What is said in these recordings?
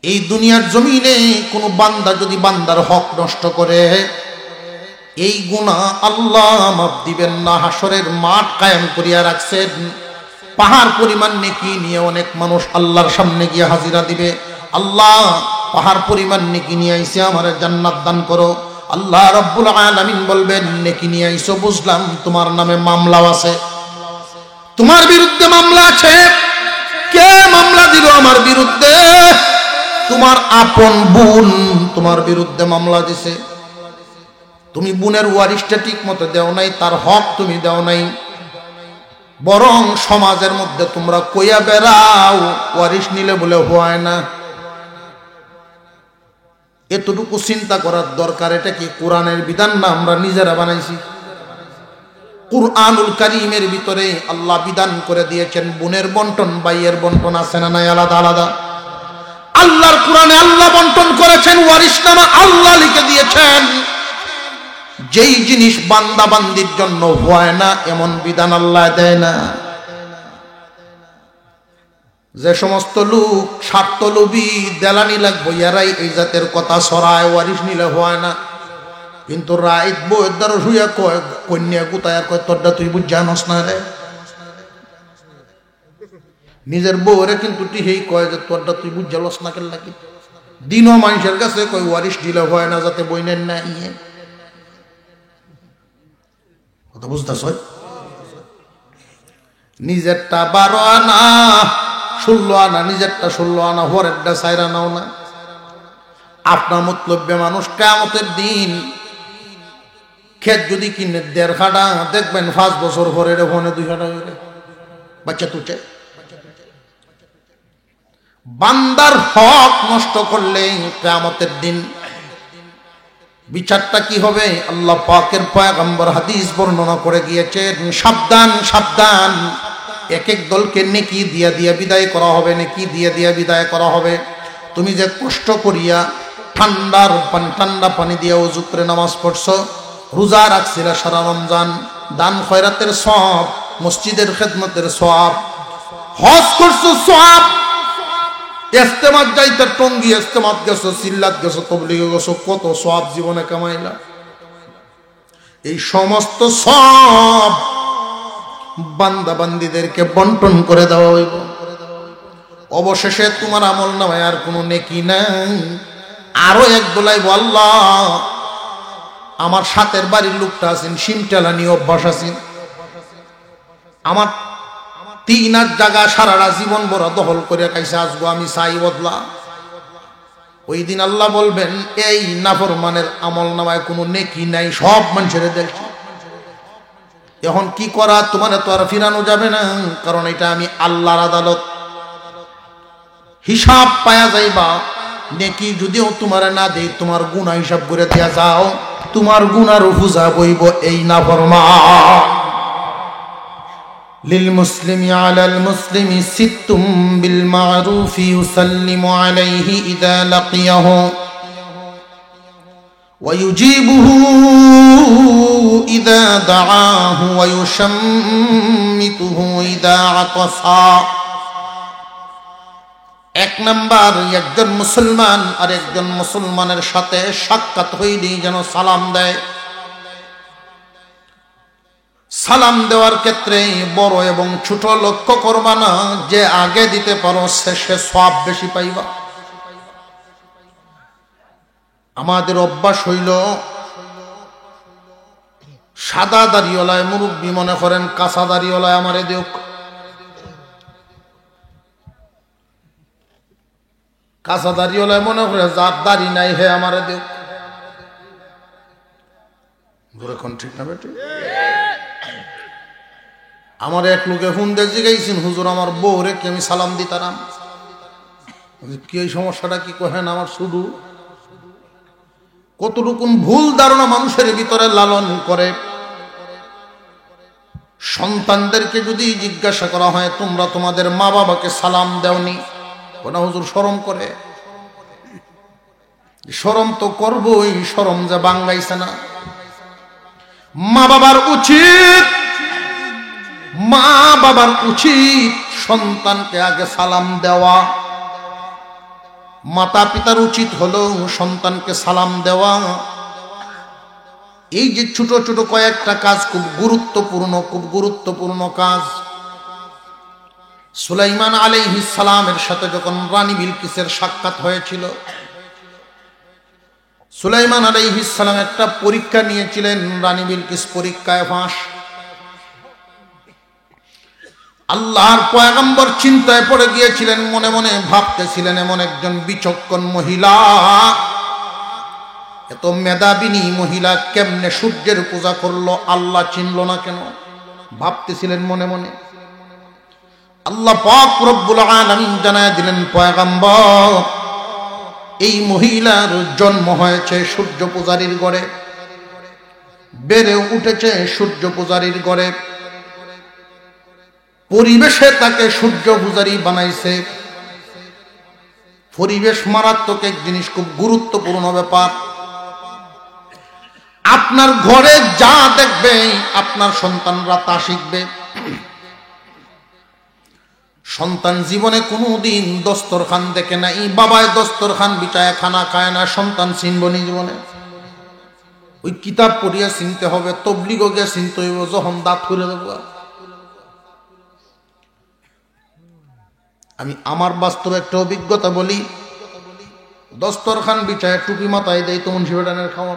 এই দুনিয়ার জমিনে কোনো বান্দা যদি বান্দার হক নষ্ট করে, এই গুনাহ আল্লাহ মাফ দিবেন না। হাসরের মাঠ কায়েম করিয়া রাখছেন, পাহাড় পরিমাণ নেকি নিয়ে অনেক মানুষ আল্লাহর সামনে গিয়ে হাজিরা দিবে। আল্লাহ, পাহাড় পরিমাণ নেকি নিয়ে আইসে আমার জান্নাত দান করো। আল্লাহ রাব্বুল আলামিন বলবেন, নেকি নিয়ে আইসো বুঝলাম, তোমার নামে মামলাও আছে, তোমার বিরুদ্ধে মামলা আছে। কে মামলা দিল আমার বিরুদ্ধে? তোমার আপন বোন তোমার বিরুদ্ধে মামলা দিছে। তুমি বোনের ওয়ারিশটা ঠিক মতো দেও নাই, তার হক তুমি দেও নাই, বরং সমাজের মধ্যে তোমরা কইয়া বেড়াও ওয়ারিশ নিলে বলে হয় না। এতটুকু চিন্তা করার দরকার। এটা কি কোরআনের বিধান না আমরা নিজেরা বানাইছি? কুরআনুল কারীমের ভিতরে আল্লাহ বিধান করে দিয়েছেন বোনের বন্টন, ভাইয়ের বন্টন আছে না নাই আলাদা আলাদা? আল্লাহর কোরআনে আল্লাহ বন্টন করেছেন, ওয়ারিশনামা আল্লাহ লিখে দিয়েছেন। যেই জিনিস বান্দা বান্দির জন্য হয় না এমন বিধান আল্লাহ দেয় না। যে সমস্ত লোক স্বার্থলোভী, দেলানি লাগবো, এরাই এই জাতের কথা ছড়ায়, ওয়ারিশ নিলে হয় না। কিন্তু রাইত বউয়ের দ্বারা শুয়ে কয়, কন্যা গুতায় কয়, তোরটা তুই বুঝ জানস না রে। নিজের বউরে কিন্তু টিহেই কয় যে তোরটা তুই বুঝ জালস না কেন লাগি। দিনও মানুষের কাছে কয় ওয়ারিশ দিলে হয় না, যাতে বইনের না ইয়ে কথা বুঝতেছ। নিজেরটা 12 আনা 16 আনা, নিজেরটা 16 আনা, হরেরটা 4 আনাও না। আপনার মতলব্যে মানুষ কিয়ামতের দিন ক্ষেত যদি কিনে 1.5 কাঠা, দেখবেন 5 বছর পরে ফোনে 2 কাঠা করে বাচ্চা তুটে। বান্দার হক নষ্ট করলে কিয়ামতের দিন বিচারটা কি হবে? আল্লাহ পাকের পয়গম্বর হাদিস বর্ণনা করে গিয়েছেন, সাবধান সাবধান, এক এক দলকে নেকি দিয়া দিয়া বিদায় করা হবে, নেকি দিয়া দিয়া বিদায় করা হবে। তুমি যে কষ্ট করিয়া ঠান্ডা পানি দিয়ে ওযু করে নামাজ পড়ছো, রোজা রাখছিলা সারা রমজান, দান খয়রাতের সওয়াব, মসজিদের খেদমতের সওয়াব, হজ করছো সওয়াব, ইস্তেমাত যাইতে টঙ্গি ইস্তেমাত গেছো, সিল্লাত গেছো, তবলিগে গেছো, কত সওয়াব জীবনে কামাইলা। এই সমস্ত সওয়াব বান্দা বান্দীদেরকে বন্টন করে দেওয়া হইব। অবশেষে তোমার আমল নামায় আর কোনো নেকি নাই। আরো এক দোলাই আল্লাহ, আমার সাথের বাড়ির লোকটা আছেন, সিমটালা নিয়ে অভ্যাস আছেন, আমার 3 হাত জায়গা সারাটা জীবন বড় দখল করে খাইছে, আজগো আমি চাই বদলা। ওই দিন আল্লাহ বলবেন, এই নাফরমানের আমল নামায় কোনো নেকি নাই, সব মানুষের দেখছি। এখন কি করা? তোমার তো আর ফিরানো যাবে না, কারণ এটা আমি আল্লাহর আদালত। হিসাব পায়া যাইবা। নেকি যদিও তোমার না দেই, তোমার গুনাহ হিসাব করে দিয়া যাও, তোমার গুনার বোঝা বইব এই নাফরমান। للمسلم على المسلم 6 بالمعروف يسلم عليه إذا لقيه ويجيبه إذا دعاه ويشمته إذا عطس। 1 নাম্বার, একজন মুসলমান আর একজন মুসলমানের সাথে সাক্ষাৎ হইলেই যেন সালাম দেয়। সালাম দেওয়ার ক্ষেত্রে বড় এবং ছোট লক্ষ্য করবা না, যে আগে দিতে পারো সে সওয়াব বেশি পাইবা। আমাদের অভ্যাস হইল সাদা দাড়িওয়ালায় মুরব্বী মনে করেন কাঁচা দাড়িওয়ালায় আমারে দেখ, কাঁচা দাড়িওয়ালায় মনে করে যার দাড়ি নাই হে আমারে দেখ। এখন ঠিক না বেটি? আমার এক লোকে ফোন দিয়ে জিজ্ঞাসেন, হুজুর আমার বউরে কি আমি সালাম দিতাম? কি এই সমস্যাটা কি কহেন? আমার শুধু কতটুকু ভুল ধারণা মানুষের ভিতরে লালন করে। সন্তানদেরকে যদি জিজ্ঞাসা করা হয়, তোমরা তোমাদের মা বাবাকে সালাম দেওনি? না হুজুর শরম করে। শরম তো করবই, শরম যে বাঙ্গাইছে না। মা বাবার উচিত সন্তানকে আগে সালাম দেওয়া। মাতা পিতার উচিত হলো সন্তানকে সালাম দেওয়া। এই যে ছোট ছোট কয়েকটা কাজ খুব গুরুত্বপূর্ণ কাজ। সুলাইমান আলাইহিস সালামের সাথে যখন রানী বিলকিসের সাক্ষাৎ হয়েছিল, সুলাইমান আলাইহিস সালাম একটা পরীক্ষা নিয়েছিলেন, রানী বিলকিস পরীক্ষায় ফাঁস। আল্লাহর পয়গম্বর চিন্তায় পড়ে গিয়েছিলেন, মনে মনে ভাবতেছিলেন এমন একজন বিচক্ষণ মহিলা, এত মেধাবিনী মহিলা কেমনে সূর্যের পূজা করলো, আল্লাহ চিনল না কেন? ভাবতেছিলেন মনে মনে। আল্লাহ পাক রব্বুল আলামিন জানায় দিলেন, পয়গম্বর এই মহিলার জন্ম হয়েছে সূর্য পূজারীর ঘরে, বেড়ে উঠেছে সূর্য পূজারীর ঘরে, পরিবেশে তাকে সূর্য পূজারী বানাইছে। পরিবেশ মারাত্মক এক জিনিস, খুব গুরুত্বপূর্ণ ব্যাপার। আপনার ঘরে যা দেখবে আপনার সন্তানরা তা শিখবে। সন্তান জীবনে কোনোদিন দস্তরখান দেখে নাই, বাবায় দস্তরখান বিছায় খানা খায় না, সন্তান চিনব নি জীবনে? ওই কিতাব পড়িয়া চিনতে হবে, তবলিগ গিয়ে চিনতে হইব, যখন দাঁত করে দেব। আমি আমার বাস্তব একটা অভিজ্ঞতা বলি। দস্তরখান বিছায় টুপি মাথায় দেয় তো মুন্সি বেটানের খাওয়া,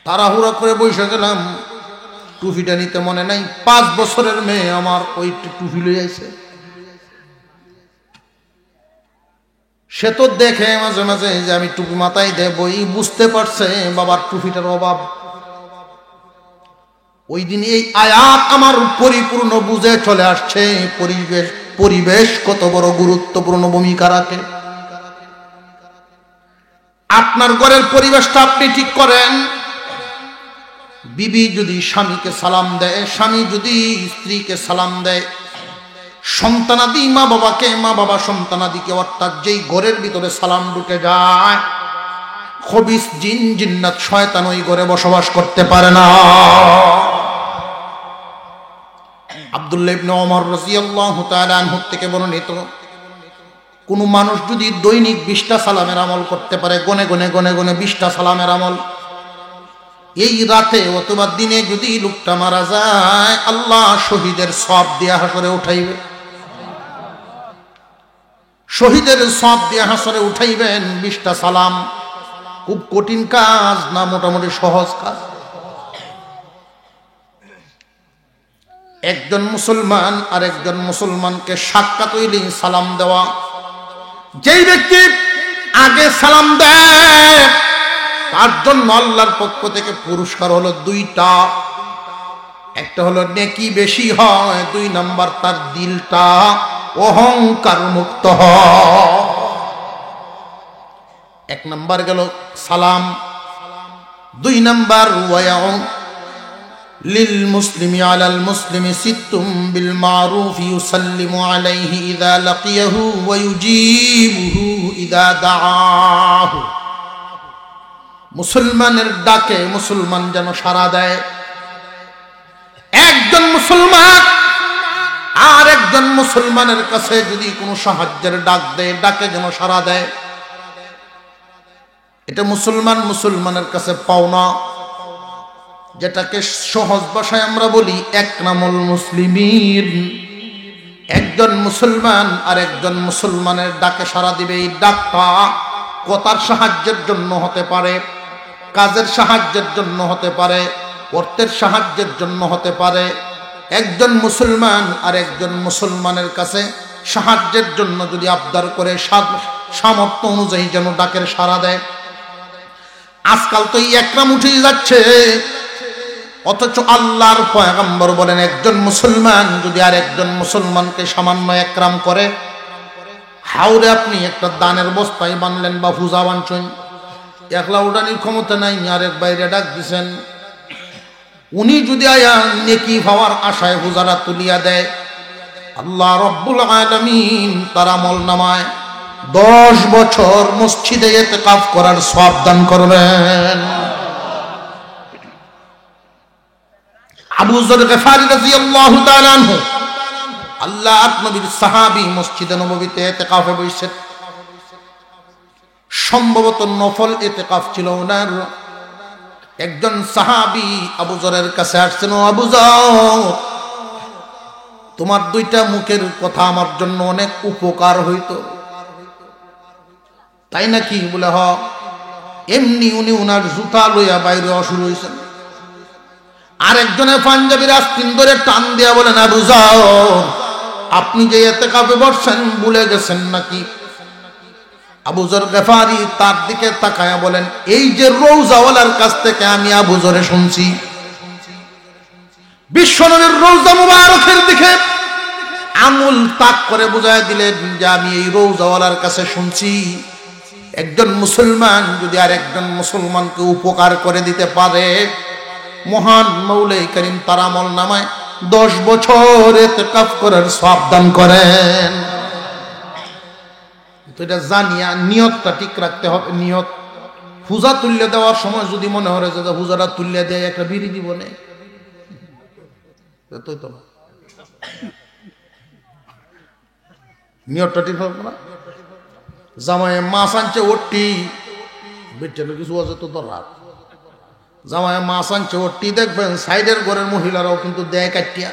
তাড়াহুড়া করে বসে গেলাম, টুপিটা নিতে মনে নাই। 5 বছরের মেয়ে আমার ওই টুপি লই আইছে। সে তো দেখে মাঝে মাঝে যে আমি টুপি মাথায় দেবই, বুঝতে পারছে বাবার টুপিটার অভাব। ওই দিন এই আয়াত আমার পরিপূর্ণ বুঝে চলে আসছে, পরিবেশ কত বড় গুরুত্বপূর্ণ ভূমিকা রাখে। আপনার ঘরের পরিবেশটা আপনি ঠিক করেন। বিবি যদি স্বামীকে সালাম দেয়, স্বামী যদি স্ত্রীকে সালাম দেয়, সন্তানাদি মা বাবাকে, মা বাবা সন্তানাদিকে, অর্থাৎ যেই ঘরের ভিতরে সালাম ঢুকে যায়, খবিস জিন জিন্নাত শয়তান ওই ঘরে বসবাস করতে পারে না। আব্দুল্লাহ ইবনে ওমর রাদিয়াল্লাহু তাআলা আনহু থেকে বর্ণিত, কোন মানুষ যদি দৈনিক 20টা সালামের আমল করতে পারে, গনে গনে 20টা সালামের আমল, এই রাতে অথবা দিনে যদি লোকটা মারা যায়, আল্লাহ শহীদের সওয়াব দিয়ে হাসরে উঠাইবে। শহীদের সওয়াব দিয়ে হাসরে উঠাইবেন 20টা সালাম। খুব কঠিন কাজ না, মোটামুটি সহজ কাজ। একজন মুসলমান আর একজন মুসলমানকে সাক্ষাৎ হইলেই সালাম দেওয়া। যেই ব্যক্তি আগে সালাম দেয় তার জন্য আল্লাহর পক্ষ থেকে পুরস্কার হলো 2টা। একটা হলো নেকি বেশি হয়, 2 নাম্বার তার দিলটা অহংকার মুক্ত হয়। 1 নাম্বার গেল সালাম, 2 নাম্বার ওয়ায়াউ লিল মুসলিমি আলাল মুসলিমি সিত্তুম বিল মারুফ ইউসাল্লিমু আলাইহি ইযা লাকিয়াহু ওয়া ইউজিবুহু ইযা দাআহু। মুসলমানের ডাকে মুসলমান যেন সাড়া দেয়। একজন মুসলমান আর একজন মুসলমানের কাছে যদি কোনো সাহায্যের ডাক দেয়, ডাকে যেন সাড়া দেয়। এটা মুসলমানের কাছে পাওনা, যেটাকে সহজ ভাষায় আমরা বলি একরামুল মুসলিমিন। একজন মুসলমান আর একজন মুসলমানের ডাকে সাড়া দিবে। এই ডাকটা কথার সাহায্যের জন্য হতে পারে, কাজের সাহায্যের জন্য হতে পারে, অর্থের সাহায্যের জন্য হতে পারে। একজন মুসলমান আর একজন মুসলমানের কাছে সাহায্যের জন্য যদি আবদার করে, সামর্থ্য অনুযায়ী যেন ডাকের সাড়া দেয়। আজকাল তো এই একরাম উঠে যাচ্ছে, অথচ আল্লাহর পয়গম্বর বলেন একজন মুসলমান যদি আর একজন মুসলমানকে সামান্য একরাম করে, হাওরে আপনি একটা দানের বস্তায় বানলেন বা হুজা বানছেন, একলা উড়ানির ক্ষমতা নাই, আরেক বাইরে ডাক দিছেন, উনি যদি আয়া নেকি পাওয়ার আশায় হুজারা তুলিয়া দেয়, আল্লাহ রব্বুল আলামিন তার আমল নামায় 10 বছর মসজিদে ইতিকাফ করার সওয়াব দান করবেন। আবু যর গফারি রাদিয়াল্লাহু তাআলা আনহু, আল্লাহর নবীর সাহাবী, মসজিদে নববীতে ইতিকাফে বসেছেন। সম্ভবত নফল ইতিকাফ ছিল ওনার। একজন সাহাবী আবু যরের কাছে আসছেন, ও আবু যর, তোমার দুইটা মুখের কথা আমার জন্য অনেক উপকার হইতো। তাই নাকি? বলে হ। এমনি উনি উনার জুতা লইয়া বাইরে অসুর হয়েছেন। আরেকজনের পাঞ্জাবির আস্তিন ধরে টান দিয়া বলেন, আবু যর, আপনি যে ইতিকাফে বসছেন ভুলে গেছেন নাকি? আবু যর গফারি তার দিকে তাকায়া বলেন, এই যে রওজাওয়ালার কাছ থেকে আমি আবু যরে শুনছি, বিশ্বনবীর রওজা মুবারকের দিকে আঙুল তাক করে বুঝায় দিলেন যে আমি এই রওজাওয়ালার কাছে শুনছি, একজন মুসলমান যদি আরেকজন মুসলমানকে উপকার করে দিতে পারে, মহান মৌলাই করিম তার আমল নামায় 10 বছর ইতিকাফ করার সওয়াব দান করেন। তো এটা জানিয়া নিয়তটা ঠিক রাখতে হবে। নিয়ত পূজা তুল্য দেওয়ার সময় যদি মনে হয় যে পূজাটা তুল্য দেয় একটা বিড়ি দিব না, তো না, নিয়তটা ঠিক হবে না। জামায়ে মাছ আনছে ওটি বেচানো কিছু আছে তো দরকার। জামায়ে মাছ আনছে ওটি, দেখবেন সাইডের ঘরের মহিলারাও কিন্তু দেয় কাটিয়া।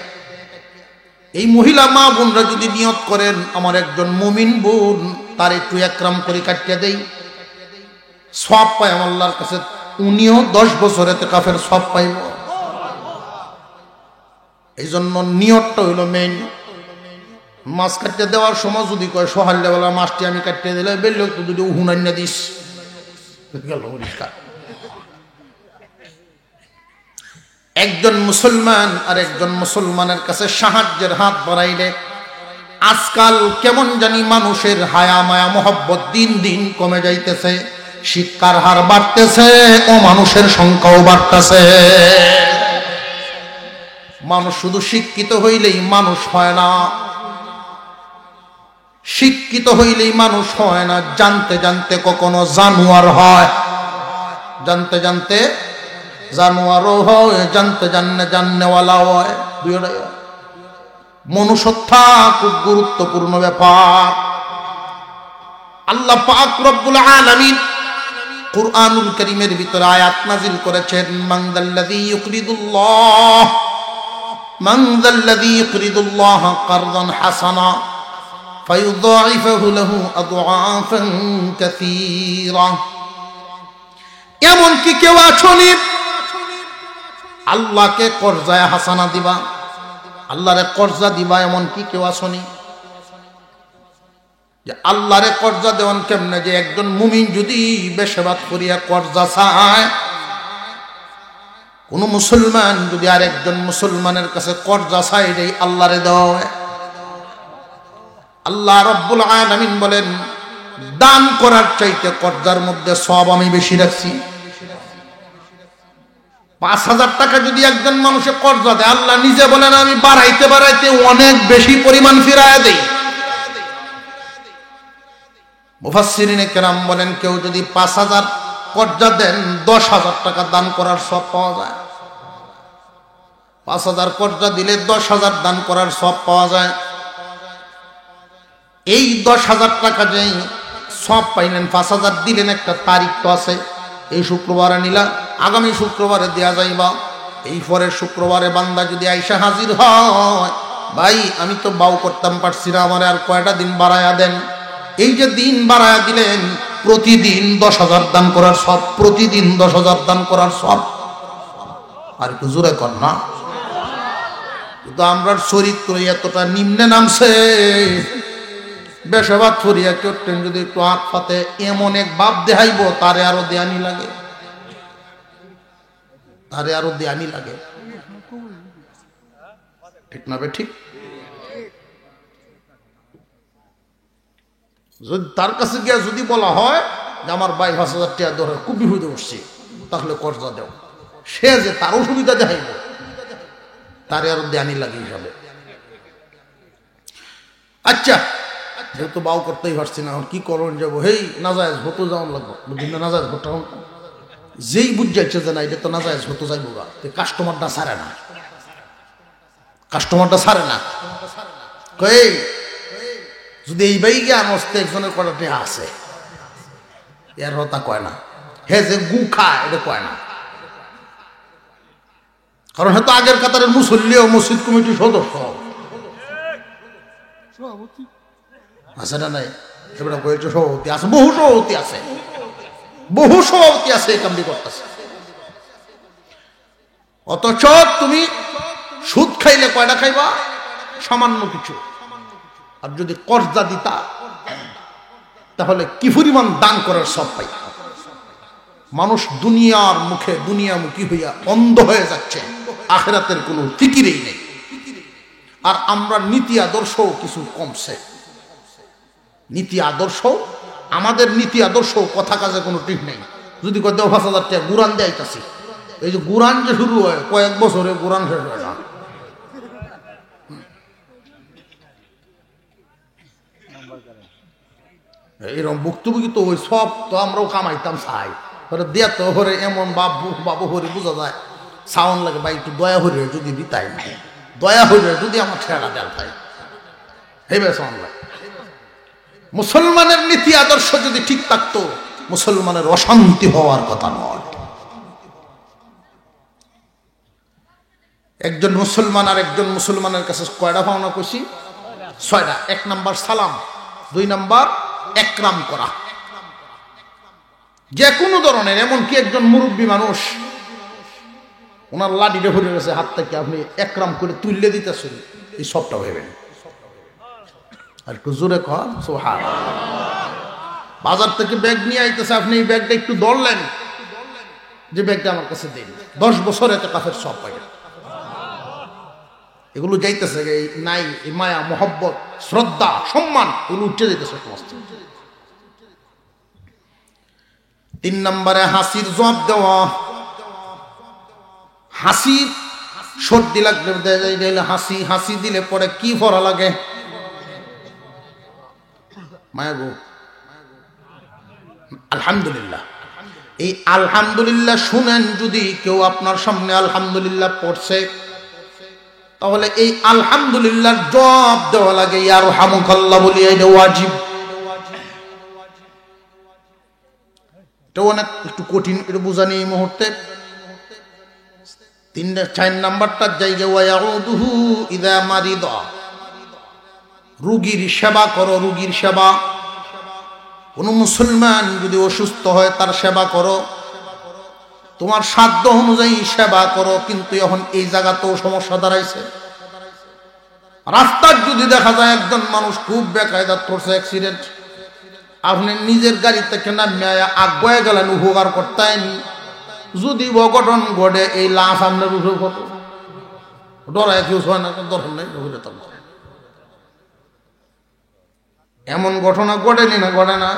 এই মহিলা মা বোনরা যদি নিয়ত করেন আমার একজন মুমিন বোন, তার একটু একরাম করে কাটিয়া দেই, সওয়াব পায় আমার আল্লাহর কাছে, উনিও 10 বছর ইতিকাফের সওয়াব পাইব। এই জন্য নিয়তটা হইল মেইন। মাছ কাটিয়ে দেওয়ার সময় যদি কয় সহাল্লাবেলা মাছটি আমি কাটিয়ে দিলে বেললে একটু যদি হুনান্যা দিস গেল পরিষ্কার। একজন মুসলমান আর একজন মুসলমানের কাছে সাহায্যের হাত বাড়াইলে আজকাল কেমন জানি মানুষের হায়া মায়া মহব্বত দিন দিন কমে যাইতেছে, শিক্ষার হার বাড়তেছে ও মানুষের সংখ্যাও বাড়তেছে। মানুষ শুধু শিক্ষিত হইলেই মানুষ হয় না, শিক্ষিত হইলেই মানুষ হয় না, জানতে জানতে কখনো জানোয়ার হয়, জানতে জানতে জানোয়ারও হয়, জানতে জানতে জাননেওয়ালা হয়, দুইটাই হয়। মনুষ্যত্বা খুব গুরুত্বপূর্ণ ব্যাপার। আল্লাহ পাক রব্বুল আলামিন কুরআনুল কারীমের ভিতরে আয়াত নাযিল করেছেন, মানযাল্লাযী ইউকরিদুল্লাহ কারদান হাসানা ফায়ুযাইফাহু লাহু আদআফান কাসীরা। এমন কি কেউ আছনি আল্লাহকে কর্জায় হাসানা দিবা, আল্লাহরে কর্জা দিবা, এমন কি কেউ আছনি? যে আল্লাহরে কর্জা দেওয়ান কেমনে? যে একজন মুমিন যদি বেশবাদ করিয়া কর্জা চায়, কোন মুসলমান যদি আরেকজন মুসলমানের কাছে কর্জা চায়, এটাই আল্লাহরে দেওয়া। আল্লাহ রব্বুল আলামিন বলেন, দান করার চাইতে কর্জার মধ্যে সওয়াব আমি বেশি রাখছি। 5000 টাকা যদি একজন মানুষে কর্জা দেয়, আল্লাহ নিজে বলেন আমি বাড়াইতে বাড়াইতে অনেক বেশি পরিমাণ ফিরাইয়া দেই। মুফাসসিরিনে কেরাম বলেন, কেউ যদি 5000 কর্জা দেন, 10,000 টাকা দান করার সওয়াব পাওয়া যায়। 5000 কর্জা দিলে 10,000 দান করার সওয়াব পাওয়া যায়। এই 10,000 টাকা যে সওয়াব পাইলেন, 5000 দিলেন, একটা তারিখ তো আছে, এই শুক্রবারে নিলা, আগামী শুক্রবারে দেয়া যাইবা। এই পরের শুক্রবারে বান্দা যদি আইসা হাজির হয়, ভাই আমি তো বাউ করতাম পারছি না, আমার আর কয়টা দিন বাড়ায়া দেন। এই যে দিন বাড়ায়া দিলেন, প্রতিদিন 10,000 দান করার সব, প্রতিদিন 10,000 দান করার সব। আর একটু জোরে কর না। কিন্তু আমরা চরিত্র এতটা নিম্নে নামছে, বেশাবাদ ফরিয়া কেউটেন যদি একটু হাত পাতে এমন এক বাপ দেখাইব, তারে আরো দেয়ানি লাগে, তারে আরো দেয়ানি লাগে। ঠিক না বে? ঠিক। যদি তার কাছে গিয়া যদি বলা হয় যে আমার 22,000 টাকা দরকার, খুব বিপদে উঠছি, তাহলে কর্জা দেও, সে যে তার অসুবিধা দেখাইব, তারে আরো দেয়ানি লাগে হিসাবে। আচ্ছা, যেহেতু বাউ করতেই পারছি না, কি করণ যাবো, হেই নাজায়েজ হতো যাওয়ান লাগবো, বুঝলি না? নাজায়েজ হতো যেই বুঝ যাচ্ছে যে না এটা তো নাজায়েজ হতো যাইবো গা, কাস্টমারটা ছাড়ে না, কাস্টমারটা ছাড়ে না। কই যদি এই বাই গিয়ে আমার একজনের কটাতে আছে, এর হতা কয় না, হে যে গু খায় এটা কয় না। কারণ হয়তো আগের কাতারের মুসল্লি ও মসজিদ কমিটির সদস্য আছে না নাই, এবারে কয়েছে সভাপতি আছে, বহু সভাপতি আছে, বহু সভাপতি আছে এই কামটি করতেছে। অথচ তুমি সুদ খাইলে কয়টা খাইবা? সামান্য কিছু। আর যদি কর্জা দিতা তাহলে কি পরিমাণ দান করার সব পাই। মানুষ দুনিয়ার মুখে দুনিয়ামুখী হইয়া অন্ধ হয়ে যাচ্ছে, আখিরাতের কোনো ফিকিরেই নেই। আর আমরা নীতি আদর্শ কিছু কমছে। নীতি আদর্শ, আমাদের নীতি আদর্শ কথা কাজে কোনো ঠিক নেই। যদি কয় 10,000 টাকা গুরান দেয়াইতাছি, এই যে গুরান যে শুরু হয় কয়েক বছরে গুরান শেষ হয় না। এরকম ভুক্তভোগী তো ওই সব তো আমরাও কামাইতাম চাই, দিয়া তো হরে এমন বাবু হরে বোঝা যায় সাউন্ড লাগে বা একটু দয়া হরে যদি দিতাই, দয়া হরে যদি আমার ঠেলা দেল তাই হেবে সাউন্ড লাগে। মুসলমানের নীতি আদর্শ যদি ঠিক থাকতো, মুসলমানের অশান্তি হওয়ার কথা নয়। একজন মুসলমান আর একজন মুসলমানের কাছে কয়টা পাওনা কইছি? 6টা। 1 নাম্বার সালাম, 2 নাম্বার একরাম করা, যে কোনো ধরনের। এমনকি একজন মুরব্বী মানুষ, ওনার লাঠিটা ভরে গেছে হাত থেকে, আপনি একরাম করে তুললে দিতেছেন, এই সবটা ভেবেন। আর একটু জোরে কর সুবহানাল্লাহ। বাজার থেকে ব্যাগ নিয়ে আইতেছে, আপনি এই ব্যাগটা একটু ধরলেন, যে ব্যাগটা আমার কাছে দিন, 10 বছর এতে কাফের সব পাইলেন। এগুলো যাইতেছে নাই, এই মায়া মোহব্বত শ্রদ্ধা সম্মান এগুলো উঠে যাইতেছে সমস্ত। 3 নম্বরে হাসির জবাব দেওয়া। হাসি সর্দি লাগলে হাসি, হাসি দিলে পরে কি পড়া লাগে? মায়া গো আলহামদুলিল্লাহ। এই আলহামদুলিল্লাহ শুনেন, যদি কেউ আপনার সামনে আলহামদুলিল্লাহ পড়ছে, তাহলে এই আলহামদুলিল্লাহর জবাব দেওয়া লাগে ইয়ারহামুকাল্লাহ বলি, এটা ওয়াজিব। এটা অনেক একটু কঠিন, এটা বোঝানি এই মুহূর্তে। 4 নাম্বারটার জায়গায় ওয়ায়াউদুহু ইযা মারিদা, রোগীর সেবা করো, রোগীর সেবা। কোন মুসলমান যদি অসুস্থ হয় তার সেবা করো, তোমার সাধ্য অনুযায়ী সেবা করো। কিন্তু এখন এই জায়গাতেও সমস্যা দাঁড়াইছে। রাস্তার যদি দেখা যায় একজন মানুষ খুব বেকায়দাত করছে, অ্যাক্সিডেন্ট, আপনি নিজের গাড়ি থেকে নামিয়ে আগুয়ে গেলেন উপকার করতেন, যদি অঘটন ঘটে এই লাশ আপনার উঠে কত ডরায় কেউ হয় না, দরকার নেই। এমন ঘটনা ঘটেনি না, ঘটে না।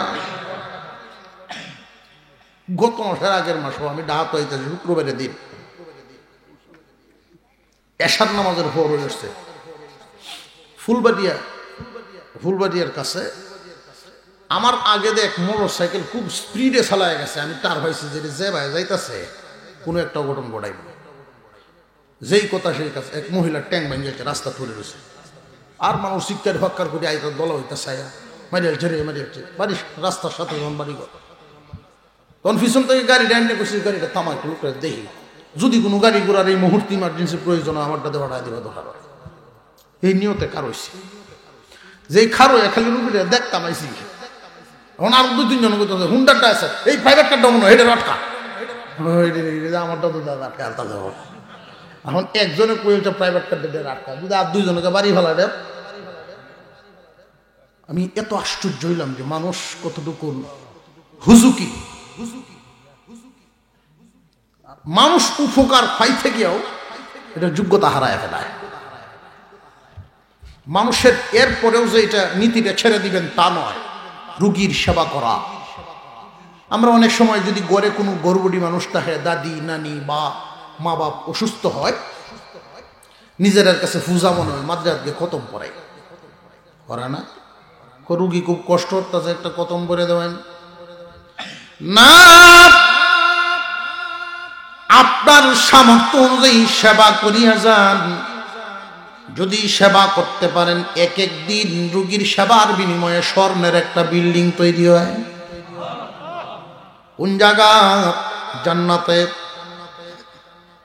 গত মাসের আগের মাসও আমি ডাহাত হইতেছি, শুক্রবারের দিন এশার নামাজের পর এসছে ফুলবাড়িয়ার কাছে। আমার আগে দেখ মোটর সাইকেল খুব স্পিডে চালায় গেছে, আমি তার হয়েছে যে ভাই যাইতেছে কোনো একটা অঘটন ঘটাইব। যেই কথা সেই কাছে এক মহিলার ট্যাঙ্ক ভেঙে রাস্তা তুলে রয়েছে, আর মানুষ শিক্ষার ফাক্কার করে আইতার দল হইতে চায়, মারিয়ালছে রে মারিয়ালছে, বাড়ির রাস্তার সাথে যখন বাড়ি ঘর, তখন পিছন থেকে গাড়ি ডাইনে করছি, গাড়িটা থামা একটু লোকের দেখি, যদি কোনো গাড়ি ঘোড়ার এই মুহূর্তে ইমার্জেন্সি প্রয়োজন হয় আমারটা দেওয়াটা দিবা দরকার। এই নিয়তে খারইছি, যেই খারো খালি রুগীরা দেখতাম আইসি। এখন আর 2-3 জন করতে হুন্ডারটা আছে, এই প্রাইভেট কারটা মনে হয় এটা আটকা, আমারটা তো দাদা আটকা আলতা যাবো। এখন একজনে কয়েকটা প্রাইভেট কার আটকা, যদি আর 2 জনকে বাড়ি ফেলা দেব। আমি এত আশ্চর্য হইলাম যে মানুষ কতটুকু হুজুকি, মানুষ উপকার পাইতে গিয়েও এটা যোগ্যতা হারায় ফেলায় মানুষের। এরপরেও যে এটা নীতিটা ছেড়ে দিবেন তা নয়, রুগীর সেবা করা। আমরা অনেক সময় যদি গড়ে কোনো গর্ভবতী মানুষ থাকে, দাদি নানি বা মা বাপ অসুস্থ হয়, নিজেদের কাছে পূজা মনে হয়, মাদ্রাসকে খতম পড়াই করে না। রুগী খুব কষ্ট হচ্ছে, একটা খতম করে দেবেন না। আপনার সামর্থ্য অনুযায়ী সেবা করিয়া যান। যদি সেবা করতে পারেন, এক এক দিন রুগীর সেবার বিনিময়ে স্বর্ণের একটা বিল্ডিং তৈরি হয়। কোন জায়গা? জান্নাতে।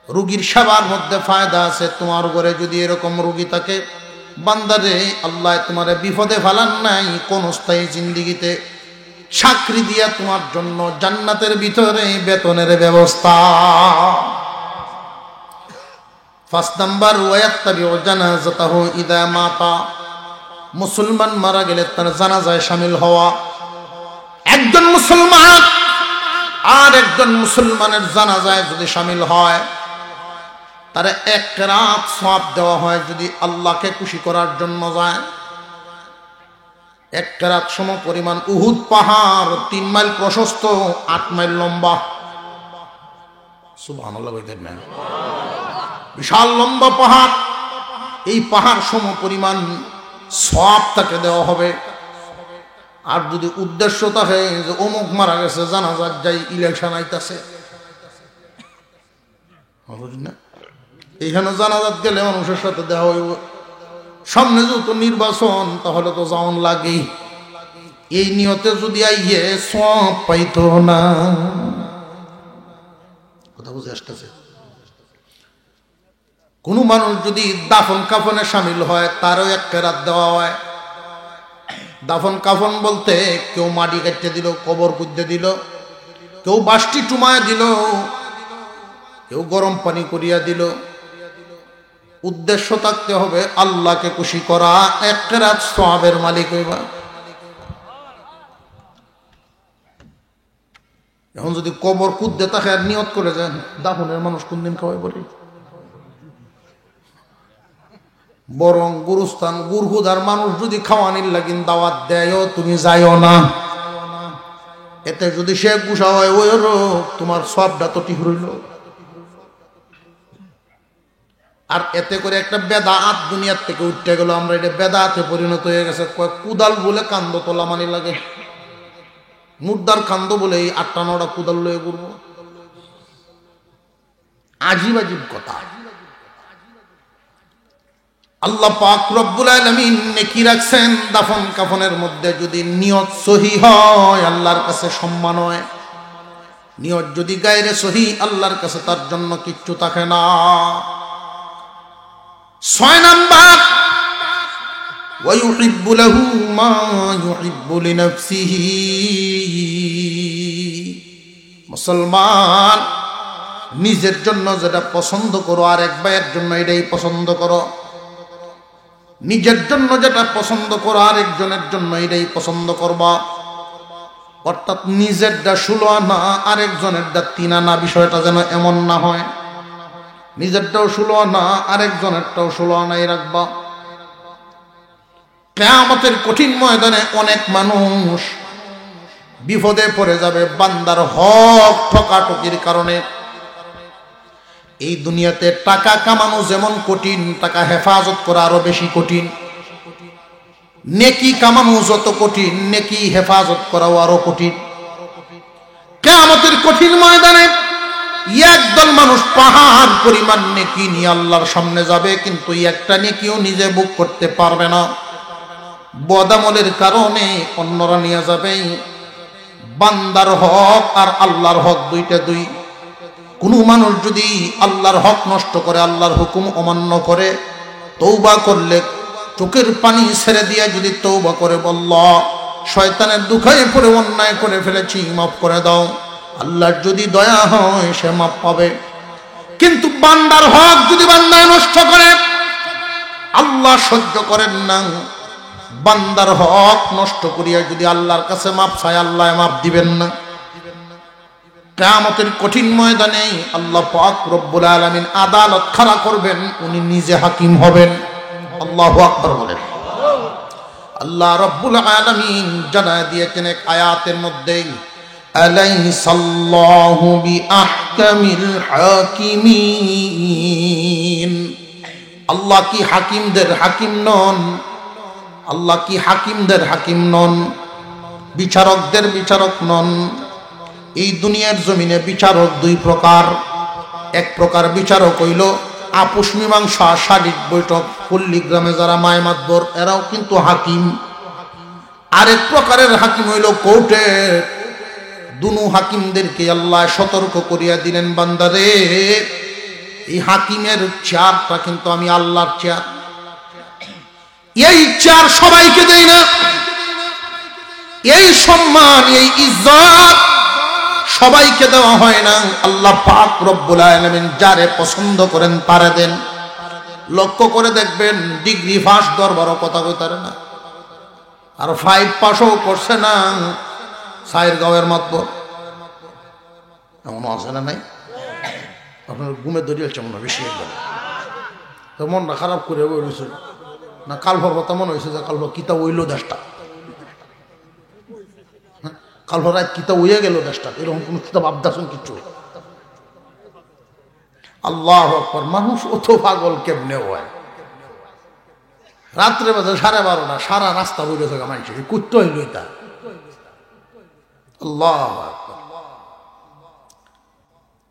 রোগীর সেবার মধ্যে ফায়দা আছে। তোমার ঘরে যদি এরকম রোগী থাকে, বান্দারে আল্লাহ তোমার বিপদে ফেলান নাই কোন স্থায়ী জিন্দিগিতে, সাকরি দিয়া তোমার জন্য জান্নাতের ভিতরে বেতনের ব্যবস্থা। 5 নাম্বার, ওয়ায়াত্তাবিউ জানাজাতাহু ইদা মাতা, মুসলমান মারা গেলে তার জানাজায় শামিল হওয়া। একজন মুসলমান আর একজন মুসলমানের জানাজায় যদি শামিল হয়, তার 1 রাত সওয়াব দেওয়া হয় যদি আল্লাহকে খুশি করার জন্য যায়। 1 রাত সম পরিমাণ উহুদ পাহাড়, 3 মাইল প্রশস্ত, 8 মাইল লম্বা। সুবহানাল্লাহ বলতেন না? বিশাল লম্বা পাহাড়। এই পাহাড় সম পরিমাণ সওয়াব তাকে দেওয়া হবে। আর যদি উদ্দেশ্য থাকে যে অমুক মারা গেছে, জানাজার যাই, ইলেকশন আইতাছে, না এইখানে জানাজাত গেলে মানুষের সাথে দেওয়া হইব, সামনে যেহেতু নির্বাচন, তাহলে তো যাওয়ান লাগেই। এই নিয়তে যদি আইয়ে সব পাইতো না। কথা বুঝে আসতেছে? কোন মানুষ যদি দাফন কাফনে শামিল হয়, তারও 1 রাত দেওয়া হয়। দাফন কাফন বলতে কেউ মাটি কাটতে দিল, কবর কুঁদতে দিল, কেউ বাষ্টি টুমায় দিল, কেউ গরম পানি করিয়া দিল। উদ্দেশ্য থাকতে হবে আল্লাহকে খুশি করা, 1 রাত সওয়াবের মালিক হইবা। এখন যদি কবর কুঁদতে থাকে আর নিয়ত করে যান, দাফনের মানুষ কোন দিন খাওয়াই বলি? বরং গুরুস্থান গুরহুদার মানুষ যদি খাওয়ানির লাগিন দাওয়াত দেয়, তুমি যাইও না। এতে যদি সে গুসা হয়, ওই তোমার সবটা তো ঠিক রইল। আর এতে করে একটা বেদাত দুনিয়ার থেকে উঠতে গেল। আমরা এটা বেদাতে পরিণত হয়ে গেছে। কুদাল বলে কান্দ তোলা মানি লাগে, মুর্দার কান্দ বলে এই 8টা-9টা কুদাল লয়ে ঘুরবো। আজীব আজীব কথা। আল্লাহ পাক রব্বুল আলামিন নেকি রাখছেন দাফন কাফনের মধ্যে। যদি নিয়ত সহি হয়, আল্লাহর কাছে সম্মান হয়। নিয়ত যদি গায়রে সহি, আল্লাহর কাছে তার জন্য কিচ্ছু থাকে না। 6 নাম্বার, ওয়া ইউহিব্বু লাহু মা ইউহিব্বু লিনাফসিহি। মুসলমান নিজের জন্য যেটা পছন্দ করো, আর এক ভাইয়ের জন্য এটাই পছন্দ করো। নিজের জন্য যেটা পছন্দ করো, আরেকজনের জন্য এটাই পছন্দ করবা। অর্থাৎ নিজেরটা 16 আনা, আরেকজনেরটা 3 আনা। বিষয়টা যেন এমন না হয় নিজেরটাও 16 আনা, আরেকজনেরটাও 16 আনাই রাখবা। কিয়ামতের কঠিন ময়দানে অনেক মানুষ বিপদে পড়ে যাবে বান্দার হক ঠকাঠকির কারণে। এই দুনিয়াতে টাকা কামানো যেমন কঠিন, টাকা হেফাজত করা আরো বেশি কঠিন। নেকি কামানো যত কঠিন, নেকি হেফাজত করাও আরো কঠিন। কিয়ামতের কঠিন ময়দানে একদল মানুষ পাহাড় পরিমাণ নেকি নিয়ে আল্লাহর সামনে যাবে, কিন্তু একটা নেকিও নিজে বুক করতে পারবে না। বদামলের কারণে অন্যরা নিয়ে যাবে। বান্দার হক আর আল্লাহর হক দুইটা দুই। কোনো মানুষ যদি আল্লাহর হক নষ্ট করে, আল্লাহর হুকুম অমান্য করে, তওবা করলে চোখের পানি ছেড়ে দিয়ে যদি তওবা করে বলল, শয়তানের দুখায় পড়ে অন্যায় করে ফেলেছি, মাফ করে দাও, আল্লাহর যদি দয়া হয় সে মাফ পাবে। কিন্তু বান্দার হক যদি বান্দায় নষ্ট করে, আল্লাহ সহ্য করেন না। বান্দার হক নষ্ট করিয়া যদি আল্লাহর কাছে মাফ চায়, আল্লাহ মাফ দিবেন না। কিয়ামতের কঠিন ময়দানে আল্লাহ পাক রব্বুল আলামিন আদালত খাড়া করবেন, উনি নিজে হাকিম হবেন। আল্লাহু আকবার বলেন। আল্লাহ রব্বুল আলামিন জানায় দিয়েছেন এক আয়াতের মধ্যে, আলাইসাল্লাহু বিআহকামিল হাকিমিন। আল্লাহ কি হাকিমদের হাকিম নন? আল্লাহ কি হাকিমদের হাকিম নন? বিচারকদের বিচারক নন? এই দুনিয়ার জমিনে বিচারক 2 প্রকার। এক প্রকার বিচারক হইল আপোষ মীমাংসা, শারীরিক বৈঠক, পল্লীগ্রামে যারা মায়মাতবর, এরাও কিন্তু হাকিম। আরেক প্রকারের হাকিম হইল কোর্টে দুনু হাকিমদেরকে আল্লাহ সতর্ক করিয়া দিলেন, বান্দারে এই হাকিমের চেয়ারটা কিন্তু আমি আল্লাহর চেয়ার, এই চেয়ার সবাইকে দেই না, এই সম্মান এই ইজ্জত সবাইকে দেওয়া হয় না, আল্লাহ পাক রব্বুল আলামিন যারে পছন্দ করেন তারে দেন। লক্ষ্য করে দেখবেন ডিগ্রি পাস দরবারও কথা কইতারে না, আর 5 পাসও করছে না, সাইর গাঁয়ের মাতবর এমন আছে না নাই? আপনার ঘুমে দরিয়েছে মনে বেশি একবার, তো মনটা খারাপ করে বলেছে না, কালভর কথা মনে হয়েছে যে কালভর কিতা ওইল দেশটা, কালভর রাত কিতা উইয়া গেল দেশটা, এরকম কোন কিতাব আবদাসন কিছু। আল্লাহু আকবার, মানুষ অত পাগল কেমনে হয়? রাত্রে বাজে 12:30, সারা রাস্তা বইলে থাকা মানুষের কুত্তো হইল এটা। আল্লাহু আকবার,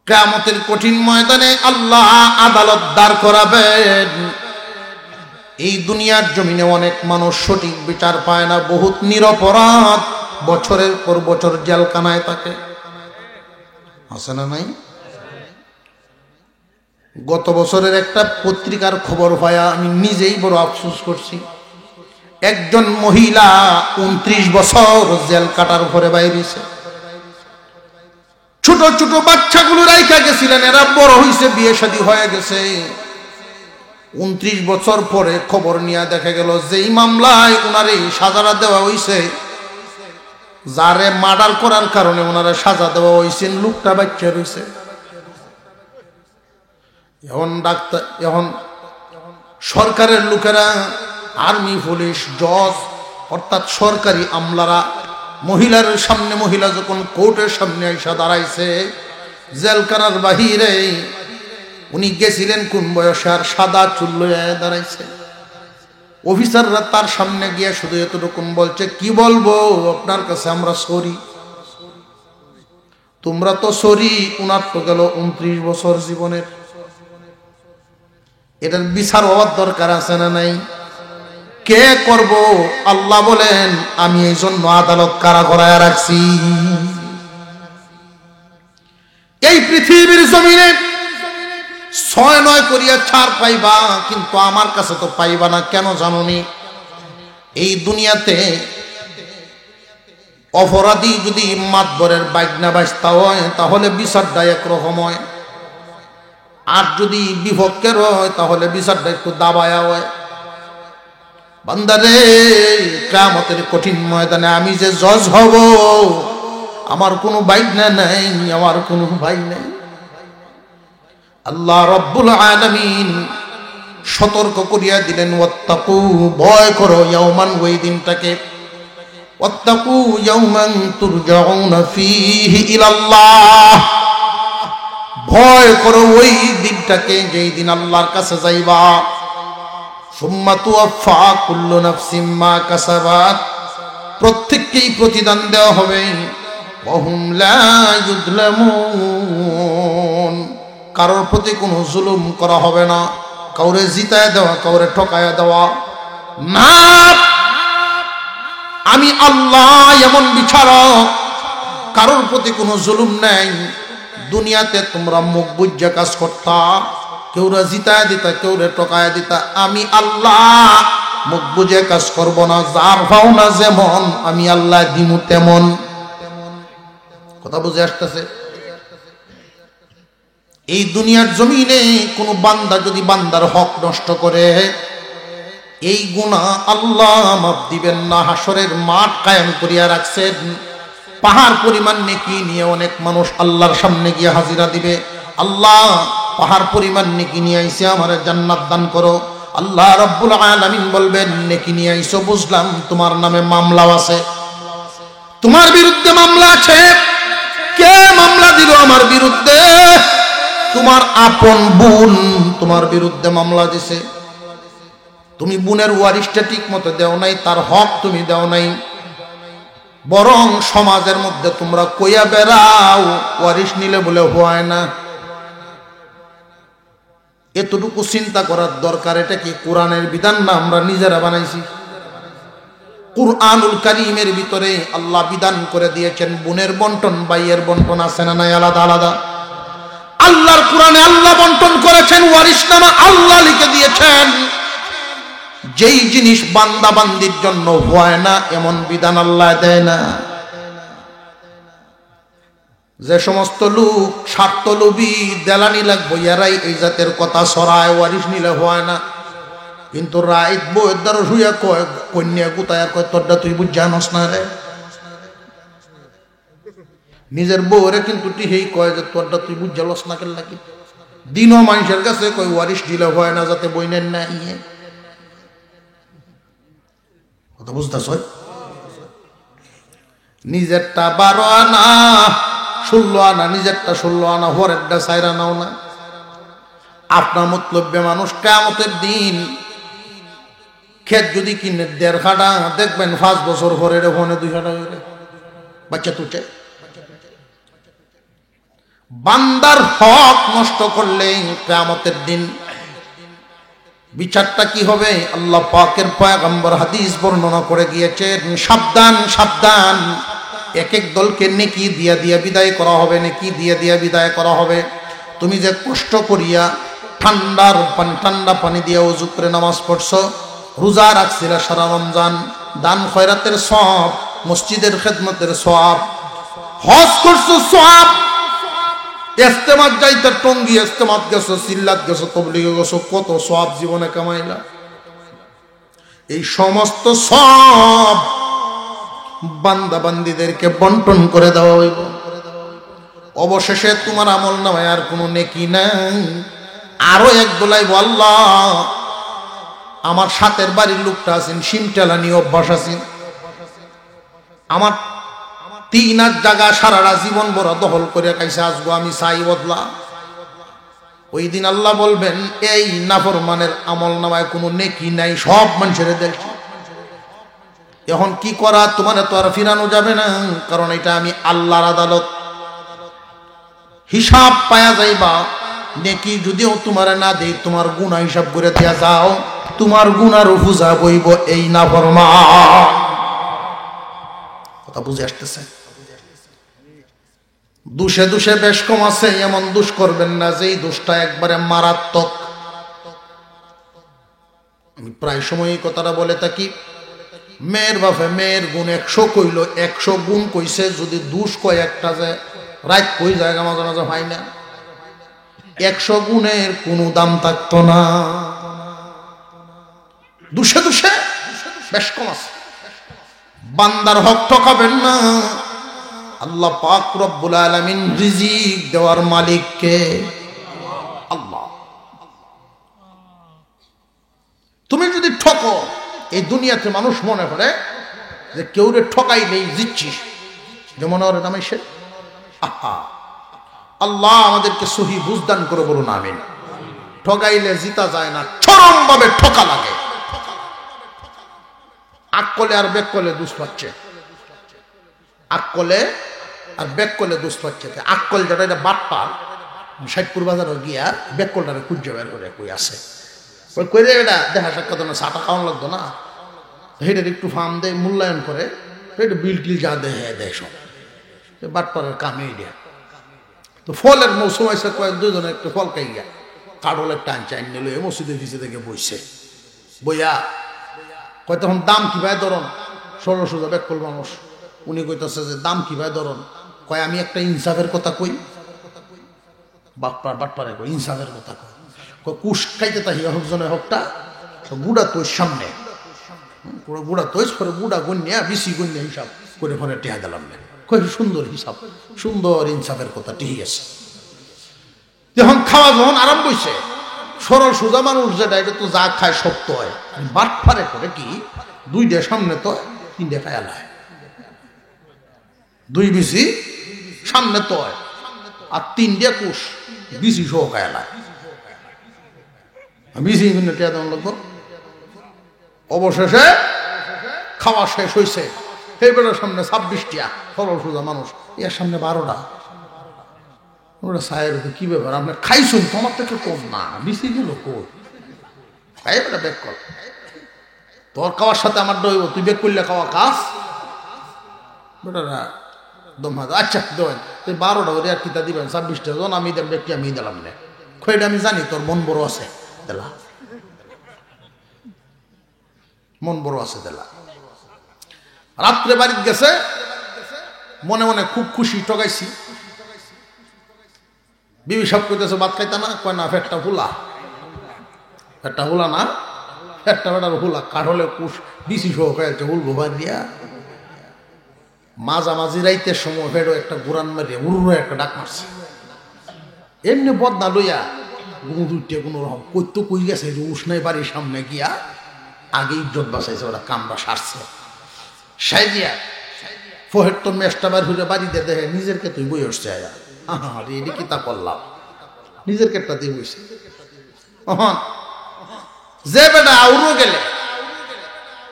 কিয়ামতের কঠিন ময়দানে আল্লাহ আদালত দাঁড় করাবেন। এই দুনিয়ার জমিনে অনেক মানুষ সঠিক বিচার পায় না, বহুত নিরপরাধ বছরের পর বছর জেলখানায় থাকে, আছে না নাই? গত বছরের একটা পত্রিকার খবর পায়া আমি নিজেই বড় আফসোস করছি। একজন মহিলা 29 বছর জেল কাটার উপরে বাইরেছে। ছোট ছোট বাচ্চাগুলো রাইখা গেছিলেন, এরা বড় হইছে, বিয়ে শাদী হয়ে গেছে। 29 বছর পরে খবর নিয়ে দেখা গেল যেই মামলায় ওনারে সাজারা দেওয়া হইছে, যারে মার্ডার করার কারণে ওনারা সাজা দেওয়া হয়েছে, লোকটা বাচ্চা রয়েছে। এখন সরকারের লোকেরা, আর্মি, পুলিশ, জজ অর্থাৎ সরকারি আমলারা মহিলার সামনে, মহিলা যখন কোর্টের সামনে এসে দাঁড়াইছে, জেলখানার বাহিরে উনি গেছিলেন কোন বয়সে, আর সাদা চুল লইয়া দাঁড়াইছে। অফিসাররা তার সামনে গিয়ে শুধু এতটুকু বলছে, কি বলবো আপনার কাছে, আমরা সরি। তোমরা তো সরি, উনার তো গেল 29 বছর জীবনের। এটার বিচার হওয়ার দরকার আছে না নাই? কে করব? আল্লাহ বলেন, আমি এই জন্য আদালত কারা করায় রাখছি। এই পৃথিবীর জমিনে 6-9 করিয়া ছাড় পাইবা, কিন্তু আমার কাছে তো পাইবা না। কেন জানোনি? এই দুনিয়াতে অপরাধী যদি মাতবরের বাইগনা বাজতা হয় তাহলে বিচারটা একরকম হয়, আর যদি বিপক্ষের হয় তাহলে বিচারটা একটু দাবায়া হয়। বান্দারে, কিয়ামতের কঠিন ময়দানে আমি যে জজ হব, আমার কোনো বাইগনা নাই, আমার কোনো ভাই নাই। আল্লাহ রাব্বুল আলামিন সতর্ক করিয়া দিলেন, ওয়াত্তাকু, ভয় করো, ইয়াওমান, ওই দিনটাকে, ওয়াত্তাকু ইয়াওমান তুরজাউনা ফীহি ইলাল্লাহ, ভয় করো ওই দিনটাকে যেই দিন আল্লাহর কাছে যাইবা। সুম্মা তুওয়াফা কুল্লু নাফসিম মা কাসাবাত, প্রত্যেককেই প্রতিদান দেওয়া হবে। ওয়া হুম লা ইউযলামুন, কারোর প্রতি কোনো জুলুম করা হবে না, কাউরে জিতায় দেওয়া, কাউরে ঠকায়া দেওয়া না। আমি আল্লাহ এমন বিচারক, কারোর প্রতি কোনো জুলুম নাই। দুনিয়াতে তোমরা মুখ বুজ্জা কাজ করতা, কেউরা জিতায় দিতা, কেউরে ঠকায়া দিতা। আমি আল্লাহ মুখ বুঝে কাজ করব না, যার ভাওনা যেমন আমি আল্লাহ দিমু তেমন। কথা বুঝে আসতেছে? এই দুনিয়ার জমিনে কোন বান্দা যদি বান্দার হক নষ্ট করে, এই গুনাহ আল্লাহ মাফ দিবেন না। হাসরের মাঠ কায়েম করিয়া রাখছেন, পাহাড় পরিমাণ নেকি নিয়ে অনেক মানুষ আল্লাহর সামনে গিয়ে হাজিরা দিবে। আল্লাহ, পাহাড় পরিমাণ নেকি নিয়ে আইছে, আমার জান্নাত দান করো। আল্লাহ রাব্বুল আলামিন বলবেন, নেকি নিয়ে আইছো বুঝলাম, তোমার নামে মামলা আছে, তোমার বিরুদ্ধে মামলা আছে। কে মামলা দিল আমার বিরুদ্ধে? তোমার আপন বোন তোমার বিরুদ্ধে মামলা দিছে। তুমি বোনের ওয়ারিশটা ঠিক মতো দেও নাই, তার হক তুমি দেও নাই, বরং সমাজের মধ্যে তোমরা কইয়া বেড়াও ওয়ারিশ নিলে বলে হয় না। এতটুকু চিন্তা করার দরকার। এটা কি কোরআনের বিধান না আমরা নিজেরা বানাইছি? কুরআনুল কারীমের ভিতরে আল্লাহ বিধান করে দিয়েছেন বোনের বন্টন ভাইয়ের বন্টন আছে না নাই আলাদা আলাদা। আল্লাহর কোরআনে আল্লাহ বন্টন করেছেন, ওয়ারিসনামা আল্লাহ লিখে দিয়েছেন। যেই জিনিস বান্দা বান্দির জন্য হয় না এমন বিধান আল্লাহ দেয় না। যে সমস্ত লোক স্বার্থলোভী দেলানি লাগবো এরাই এই জাতের কথা ছড়ায়, ওয়ারিস নিলে হয় না। কিন্তু রাইত বউয়ের দ্বারা শুয়া কয় কন্যা গুতায় কয় তোরটা তুই বুঝ জানস না রে। নিজের বউরে কিন্তু টিহেই কয় যে তোরটা তুই বুঝ জালস না কেন লাগি। দিনও মানুষের কাছে কয় ওয়ারিস দিলে হয় না যাতে বইনের না ইয়ে কথা বুঝতেছ। নিজেরটা 12 আনা 16 আনা, নিজেরটা 16 আনা, হরেরটা 4 আনাও না। আপনার মতলব্যে মানুষ কিয়ামতের দিন ক্ষেত যদি কিনে 1.5 কাঠা দেখবেন 5 বছর পরে ওখানে 2 কাঠা করে বাচ্চা তুটে। বান্দার হক নষ্ট করলে কিয়ামতের দিন বিচারটা কি হবে? আল্লাহ পাকের পয়গম্বর হাদিস বর্ণনা করে গিয়েছেন, সাবধান সাবধান, এক এক দলকে নেকি দিয়া দিয়া বিদায় করা হবে, নেকি দিয়া দিয়া বিদায় করা হবে। তুমি যে কষ্ট করিয়া ঠান্ডা পানি দিয়ে ওযু করে নামাজ পড়ছো, রোজা রাখছিলা সারা রমজান, দান খয়রাতের সওয়াব, মসজিদের খেদমতের সওয়াব, হজ করছো সওয়াব, ইস্তেমাত যাইতে টঙ্গি ইস্তেমাত গেছো, সিল্লাত গেছো, তবলিগে গেছো, কত সওয়াব জীবনে কামাইলা। এই সমস্ত সওয়াব বান্দা বান্দীদেরকে বন্টন করে দেওয়া হইব। অবশেষে তোমার আমল নামায় আর কোনো নেকি নাই। আরো এক দোলাই আল্লাহ আমার সাথের বাড়ির লোকটা আছেন, সিমটেলানি অভ্যাস আছেন, আমার 3 হাত জায়গা সারাটা জীবন বড় দখল করে খাইছে, আজগো আমি চাই বদলা। ওই দিন আল্লাহ বলবেন এই নাফরমানের আমল নামায় কোনো নেকি নাই, সব মানুষের দেখছি। এখন কি করা? তোমার তো আর ফিরানো যাবে না, কারণ এটা আমি আল্লাহর আদালত। হিসাব পায়া যাইবা। নেকি যদিও তোমার না দেই, তোমার গুনাহ হিসাব করে দিয়া যাও, তোমার গুনার বুঝা বইব এই নাফরমান। কথা বুঝে আসতেছে? দোষে দোষে বেশ কম আছে, এমন দোষ করবেন না যেই দোষটা একবারে মারাত্মক। আমি প্রায় সময় এই কথাটা বলে থাকি, মেয়ের বাপে মেয়ের গুণ 100 কইল, 100 গুণ কইছে, যদি দোষ কয় একটা যে রাত কই জায়গা মাঝে মাঝে হয় না, 100 গুণের কোনো দাম থাকতো না। দোষে দোষে বেশ কম আছে। বান্দার হক ঠকাবেন না। আল্লাহ পাক রব্বুল আলামিন রিজিক দেওয়ার মালিক কে? আল্লাহ। তুমি যদি ঠকো, এই দুনিয়াতে মানুষ মনে করে যে কেউ রে ঠকাইলেই জিতছিস, যেমন ওর নামে সে। আহা, আল্লাহ আমাদেরকে সহি বুঝদান করে বলুন আমিন। ঠকাইলে জিতা যায় না, চরম ভাবে ঠকা লাগে। আকলে আর বেকলে দুষ পাচ্ছে, আকলে আর বেকলে দুষ পাচ্ছে। আকল যেটা এটা বাটপার, ষাটপুর বাজারে গিয়া বেকলটারে খুঁজে বের করে কই আছে, ওই কই রে এটা দেখা সাক্ষাৎ না, চাটা খাওয়ান লাগতো না, সেটার একটু ফার্ম দেয়, মূল্যায়ন করে, এটা বিল টিল যা দেয় দেয় সব বাটপারের কামে দেয়। তো ফলের মৌসুম আছে, কয়েক দুজনে একটু ফল খাই গিয়া কাঠলের টান চাইন নিল, এ মসজিদের পিছিয়ে থেকে বইছে, বইয়া কয় তখন দাম কি ভাই ধরন, সরল সোজা বেকল মানুষ, উনি কইতেছে যে দাম কি ভাই ধরন, কয় আমি একটা ইনসাফের কথা কই, বাটপারে কই ইনসাফের কথা কই, কুশ খাইতে তাহি হকজনে হকটা বুড়া তোর সামনে, বুড়া তোর করে বুড়া গণ্যা বেশি গণ্যা হিসাব করে ফোনে টেহা দিলাম, কই সুন্দর হিসাব, সুন্দর ইনসাফের কথা ঠিক আছে। যখন খাওয়া যখন আরম্ভ হয়েছে, সরল সোজা মানুষ যেটা, এটা তো যা খায় শক্ত হয়, বাটপারে করে কি 2টা সামনে তো 3টে খায়াল হয়, 2 বিসি সামনে তো হয়, আর 3টে কুশ বিসি সহ খায়াল হয়, বিসি টেহা দেওয়ান লাগবো। অবশেষে খাওয়া শেষ হয়েছে, এইবারের সামনে 26টা সরল সোজা মানুষ, এর সামনে 12টা। ওরা সাহের কি ব্যাপার, আপনার খাইছুন তোমার থেকে কম না, বেশি গেল কই, এবারে ব্যাক কর। তোর খাওয়ার সাথে আমার ডইব, তুই বেক করলে খাওয়া কাজ বেটারা দম হাত। আচ্ছা দেবেন তুই 12টা করে আর কিতা দিবেন, 26টা জন আমি দেব, ব্যক্তি আমি দিলাম না, খৈটা আমি জানি তোর মন বড় আছে দেলা, মন বড় আছে দেলা। রাত্রে বাড়িতে গেছে, মনে মনে খুব খুশি, ঠগাইছি। বিবি সব কইতেছে ভাত খাইতা না, কয় না পেটটা ফুলা, পেটটা ফুলা না, পেটটা বেটার ফুলা, কাঠলে কুশ বিসি সহ খাইছে হুল গোবার দিয়া। মাঝামাঝি রাইতের সময় ফেরো একটা গুরান মারিয়া উড়ুর একটা ডাক মারছে, এমনি বদনা লইয়া গুঁ দুইটে কোনো রকম কইতো কই গেছে যে উষ্ণাই বাড়ির সামনে গিয়া আগে ইজ্জত বাঁচাইছে, ওরা কামড়া সারছে সাইদিয়া ফোহের তো মেষটা বার হইলে বাড়িতে দেখে নিজেরকে তুই বই উঠছে, আরে এটি কি তা করলাম, নিজের কেটটা দিয়ে বইছে। যে বেটা আউরো গেলে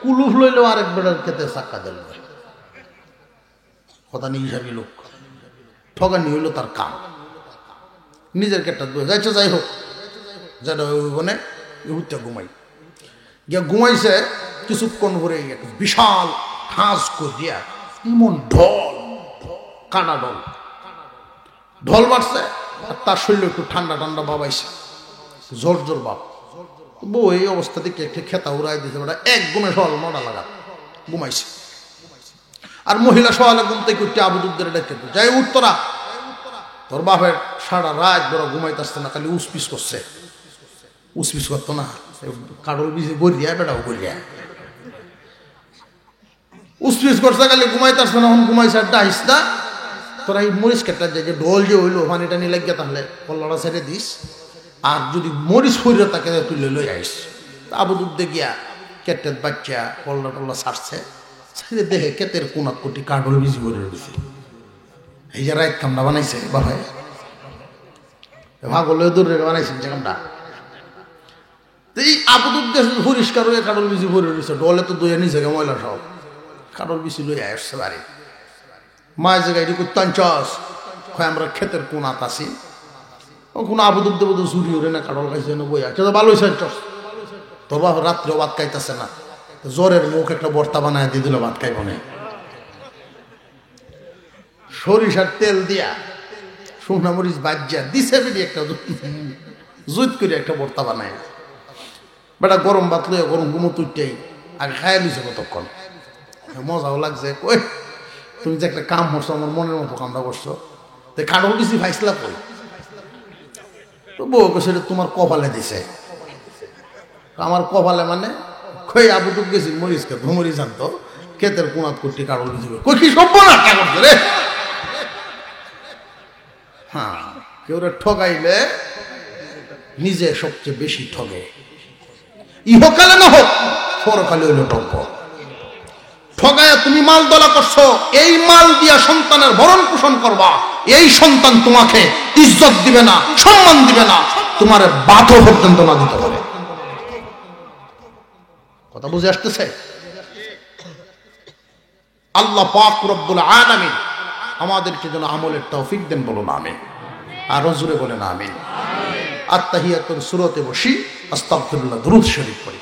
কুলুফ লইলেও আরেক বেটার খেতে চাক্কা দিল, কথা নিয়ে হিসাবি লোক, ঠগানি হইল তার কাম, নিজের কেটটা দিয়ে যাইছে। যাই হোক, যেটা ওইখানে উঠতে ঘুমাই গিয়া ঘুমাইছে, কিছুক্ষণ ভরে একটা বিশাল ঠাঁস করিয়া এমন ঢল, কানা ঢল, ঢল মারছে, আর তার শরীরে একটু ঠান্ডা ঠান্ডা বাবাইছে, জোর জোর বাপ। বউ এই অবস্থা থেকে একটু খেতা উড়াই দিতে, ওটা এক গুমে সকাল 9টা লাগা ঘুমাইছে। আর মহিলা সকালে ঘুম থেকে উঠতে আবুদুদ্দের ডেকে যাই উঠতরা, তোর বাপের সারা রাত বড় ঘুমাইতেছে না, খালি উসপিস করছে, উসপিস করতো না, কাঠল বিজে গড়িয়া বেটাও গড়িয়া উসপিস করছে, খালি ঘুমাইতেছে না, এখন ঘুমাইছে আর ডাইস না, তোরা এই মরিচ কেটটা যে ঢোল যে হইলো পানি টানি লাগিয়া, তাহলে পল্লাটা ছেড়ে দিস, আর যদি মরিচ হইলে তাকে তুলে লই আইস। আবুদুদ্দে গিয়া কেটের বাচ্চা পল্লা টল্লা ছাড়ছে, ছেড়ে দেখে কেতের কোনাত কোটি কাঠল বিজি করে রয়েছে। এই যে রাইত কামটা বানাইছে বাবাই, ভাগলে দূরে বানাইছেন যে কামটা। এই আবুদুদ্দে পরিষ্কার হয়ে কাঠল বিজি ভরে রয়েছে, ডলে তো দইয়া নিচে ময়লা সব, কাঠল বিজি লই আসছে বাড়ি। মায়ের জায়গায় এটি করতাম চস, আমরা ক্ষেতের কোনাত আছি, ও কোনো আবুদুদ্দে বোধ চুরি হরে না, কাঠল খাইছে না, বই আছে ভালো হয়েছে চস। তোর বাবা রাত্রেও ভাত খাইতেছে না, জ্বরের মুখ একটা বর্তা বানায় দিয়ে দিল, ভাত খাইব না। সরিষার তেল দিয়া শুকনা মরিচ বাজ্যা দিছে, বেরি একটা জুত করে একটা বর্তা বানায়, বেটা গরম ভাত লইয়া গরম গুমো তুইটাই আগে খাইয়া দিছে কতক্ষণ, মজাও লাগছে। কই তুমি যে একটা কাম করছো, আমার মনের মতো কামটা করছো, তো কাঠল বেশি ফাইসলা কই, তো বউ সেটা তোমার কপালে দিছে। আমার কপালে মানে কই আবুদুক গেছি মরিচ কে ভুমরিচ আনতো, ক্ষেতের কোনাত করতে কাঠল বেশি কই কি সব না করছে রে। হ্যাঁ, কেউ ঠগাইলে নিজে সবচেয়ে বেশি ঠগে, ইহকালে না হোক পরকালে হইল টঙ্ক। ঠগায় তুমি মাল দলা করছো, এই মাল দিয়া সন্তানের ভরণ পোষণ করবা, এই সন্তান তোমাকে ইজ্জত দিবে না, সম্মান দিবে না, তোমার বাধা পর্যন্ত না দিতে পারে। কথা বুঝে আসতেছে? আল্লাহ পাক রব্বুল আলামিন আমাদেরকে যেন আমলের তৌফিক দেন, বলুন আমিন। আর জোরে বলেন আমিন। আত্তাহিয়াতুর সূরাতে বসি, আস্তাগফিরুল্লাহ, দুরূদ শরীফ পড়ি।